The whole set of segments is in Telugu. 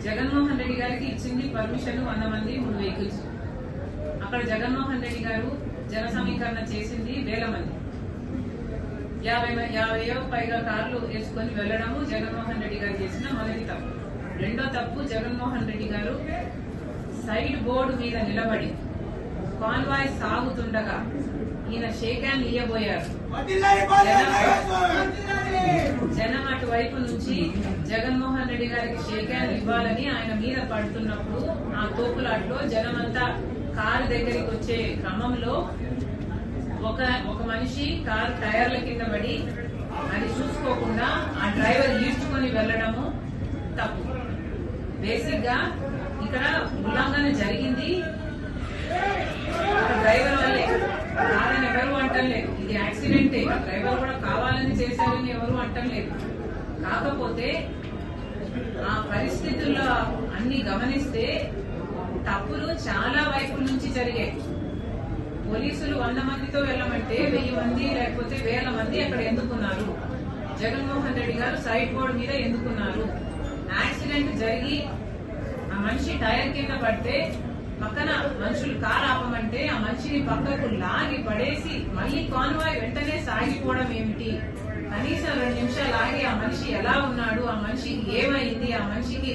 జగన్మోహన్ రెడ్డి గారికి ఇచ్చింది పర్మిషన్ 100 మంది 3 వెహికల్స్. అక్కడ జగన్మోహన్ రెడ్డి గారు జన సమీకరణ చేసింది 1000 మంది. 50 పైగా కార్లు వేసుకొని వెళ్లడము జగన్మోహన్ రెడ్డి గారు చేసిన మొదటి తప్పు. రెండో తప్పు, జగన్మోహన్ రెడ్డి గారు సైడ్ బోర్డు మీద నిలబడి కాన్వాయ్ సాగుతుండగా ఈయన షేక్ హ్యాండ్ ఇయ్యబోయారు. జనం అటువైపు నుంచి జగన్మోహన్ రెడ్డి గారికి షేక్ హ్యాండ్ ఇవ్వాలని ఆయన మీద పడుతున్నప్పుడు ఆ తోపులాట్లో జనమంతా కారు దగ్గరికి వచ్చే క్రమంలో ఒక మనిషి కారు టైర్ల కింద పడి అది చూసుకోకుండా ఆ డ్రైవర్ ఈడ్చుకొని వెళ్లడము తప్పు. బేసిక్ గా ఇక్కడ ఉల్లంఘన జరిగింది డ్రైవర్ వల్లే, కాదని ఎవరు అంటలేదు. ఇది యాక్సిడెంటే, డ్రైవర్ కూడా కావాలని చేశారని ఎవరు అంటలేదు. కాకపోతే ఆ పరిస్థితుల్లో అన్ని గమనిస్తే తప్పులు చాలా వైపుల నుంచి జరిగాయి. పోలీసులు 100 మందితో వెళ్ళమంటే 1000 మంది లేకపోతే 1000 మంది అక్కడ ఎందుకున్నారు? జగన్మోహన్ రెడ్డి గారు సైడ్ బోర్డు మీద ఎందుకున్నారు? యాక్సిడెంట్ జరిగి ఆ మనిషి టైర్ కింద పడితే పక్కన మనుషులు కారు ఆపమంటే ఆ మనిషిని పక్కకు లాగి పడేసి మళ్లీ కాన్వాయ్ వెంటనే సాగిపోవడం ఏమిటి? కనీసం 2 నిమిషాలు ఆగి ఆ మనిషి ఎలా ఉన్నాడు, ఆ మనిషికి ఏమైంది, ఆ మనిషికి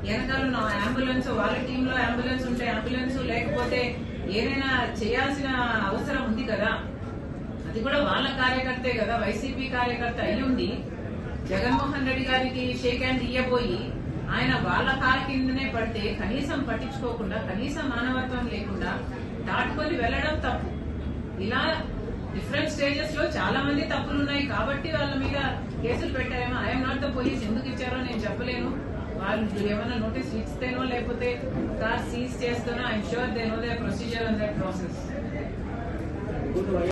వెనకాల అంబులెన్స్, వాళ్ళ టీంలో అంబులెన్స్ ఉంటే అంబులెన్స్, లేకపోతే ఏదైనా చేయాల్సిన అవసరం ఉంది కదా. అది కూడా వాళ్ళ కార్యకర్తే కదా, వైసీపీ కార్యకర్త అయ్యుండి జగన్మోహన్ రెడ్డి గారికి షేక్ హ్యాండ్ ఇయ్యబోయి ఆయన వాళ్ళ కారు కిందనే పడితే కనీసం పట్టించుకోకుండా, కనీసం మానవత్వం లేకుండా దాటుకొని వెళ్లడం తప్పు. ఇలా డిఫరెంట్ స్టేజెస్ లో చాలా మంది తప్పులున్నాయి కాబట్టి వాళ్ళ మీద కేసులు పెట్టారేమో. ఐఎమ్ నాట్ ద పోలీస్, ఎందుకు ఇచ్చారో నేను చెప్పలేను. వాళ్ళు ఏమైనా నోటీస్ ఇస్తేనో లేకపోతే కార్ సీజ్ చేస్తేనో I'm sure they know the procedure and the process.